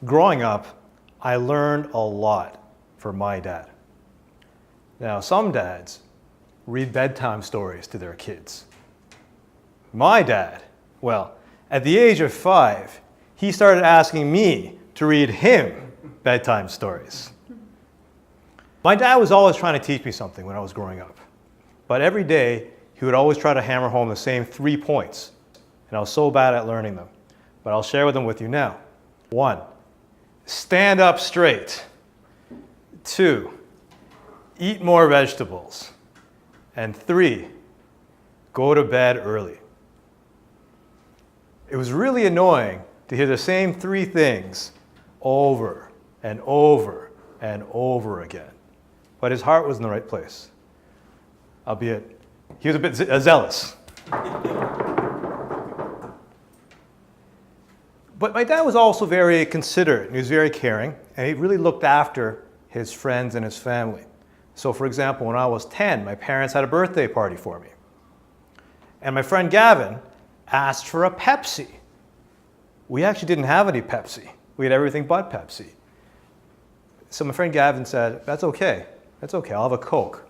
Growing up, I learned a lot from my dad. Now, some dads read bedtime stories to their kids. My dad, well, at the age of 5, he started asking me to read him bedtime stories. My dad was always trying to teach me something when I was growing up. But every day, he would always try to hammer home the same 3 points. And I was so bad at learning them. But I'll share them with you now. 1, stand up straight. 2, eat more vegetables. And 3, go to bed early. It was really annoying to hear the same 3 things over and over and over again. But his heart was in the right place, albeit he was a bit zealous. But my dad was also very considerate, and he was very caring, and he really looked after his friends and his family. So for example, when I was 10, my parents had a birthday party for me. And my friend Gavin asked for a Pepsi. We actually didn't have any Pepsi. We had everything but Pepsi. So my friend Gavin said, that's okay, I'll have a Coke.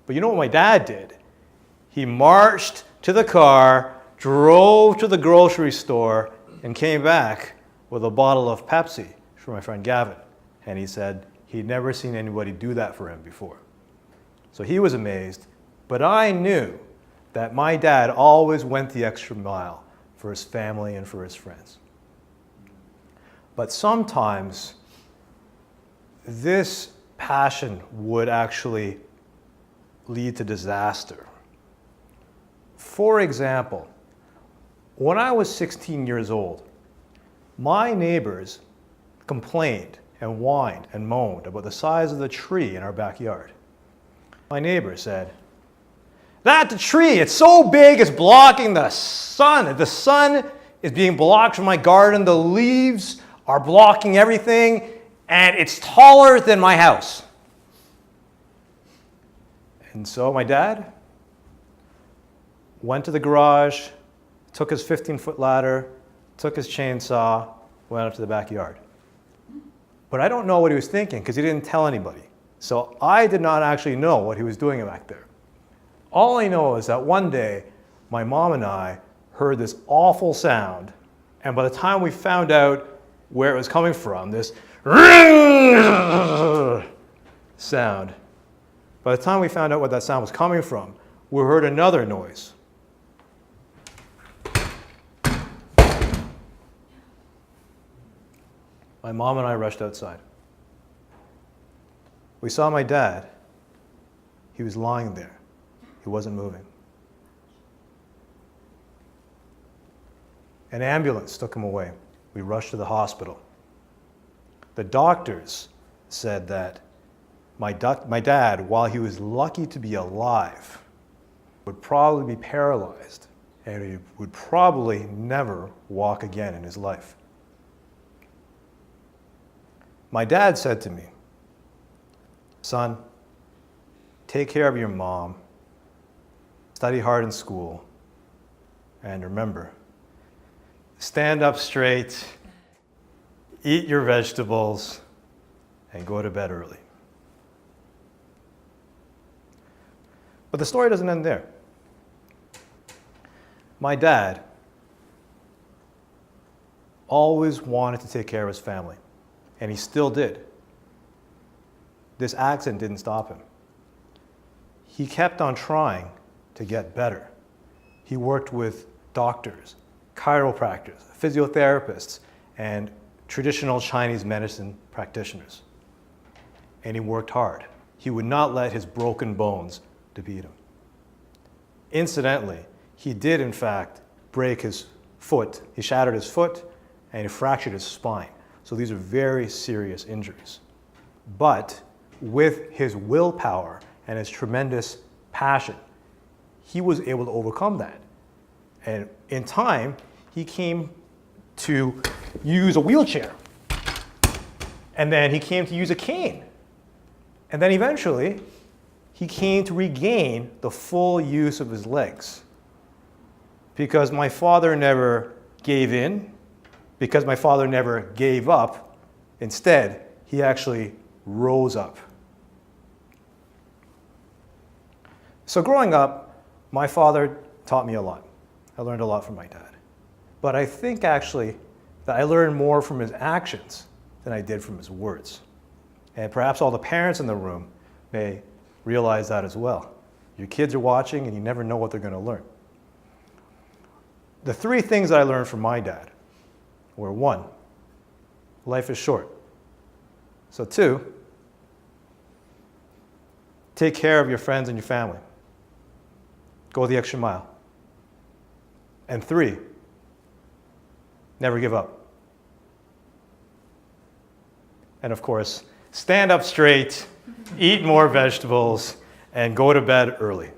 But you know what my dad did? He marched to the car, drove to the grocery store, and came back with a bottle of Pepsi for my friend Gavin. And he said he'd never seen anybody do that for him before. So he was amazed, but I knew that my dad always went the extra mile for his family and for his friends. But sometimes this passion would actually lead to disaster. For example, when I was 16 years old, my neighbors complained and whined and moaned about the size of the tree in our backyard. My neighbor said, "That tree, it's so big it's blocking the sun. The sun is being blocked from my garden. The leaves are blocking everything, and it's taller than my house." And so my dad went to the garage, took his 15-foot ladder, took his chainsaw, went up to the backyard. But I don't know what he was thinking because he didn't tell anybody. So I did not actually know what he was doing back there. All I know is that one day, my mom and I heard this awful sound, and by the time we found out where it was coming from, this sound, by the time we found out what that sound was coming from, we heard another noise. My mom and I rushed outside. We saw my dad. He was lying there. He wasn't moving. An ambulance took him away. We rushed to the hospital. The doctors said that my dad, while he was lucky to be alive, would probably be paralyzed and he would probably never walk again in his life. My dad said to me, "Son, take care of your mom, study hard in school, and remember, stand up straight, eat your vegetables, and go to bed early." But the story doesn't end there. My dad always wanted to take care of his family, and he still did. This accident didn't stop him. He kept on trying to get better. He worked with doctors, chiropractors, physiotherapists, and traditional Chinese medicine practitioners. And he worked hard. He would not let his broken bones defeat him. Incidentally, he did in fact break his foot. He shattered his foot and he fractured his spine. So these are very serious injuries. But with his willpower and his tremendous passion, he was able to overcome that. And in time, he came to use a wheelchair. And then he came to use a cane. And then eventually, he came to regain the full use of his legs. Because my father never gave in, because my father never gave up, Instead, he actually rose up. So growing up, my father taught me a lot. I learned a lot from my dad. But I think actually that I learned more from his actions than I did from his words. And perhaps all the parents in the room may realize that as well. Your kids are watching and you never know what they're going to learn. The three things that I learned from my dad were: 1, life is short. So 2, take care of your friends and your family. Go the extra mile. And 3, never give up. And of course, stand up straight, eat more vegetables, and go to bed early.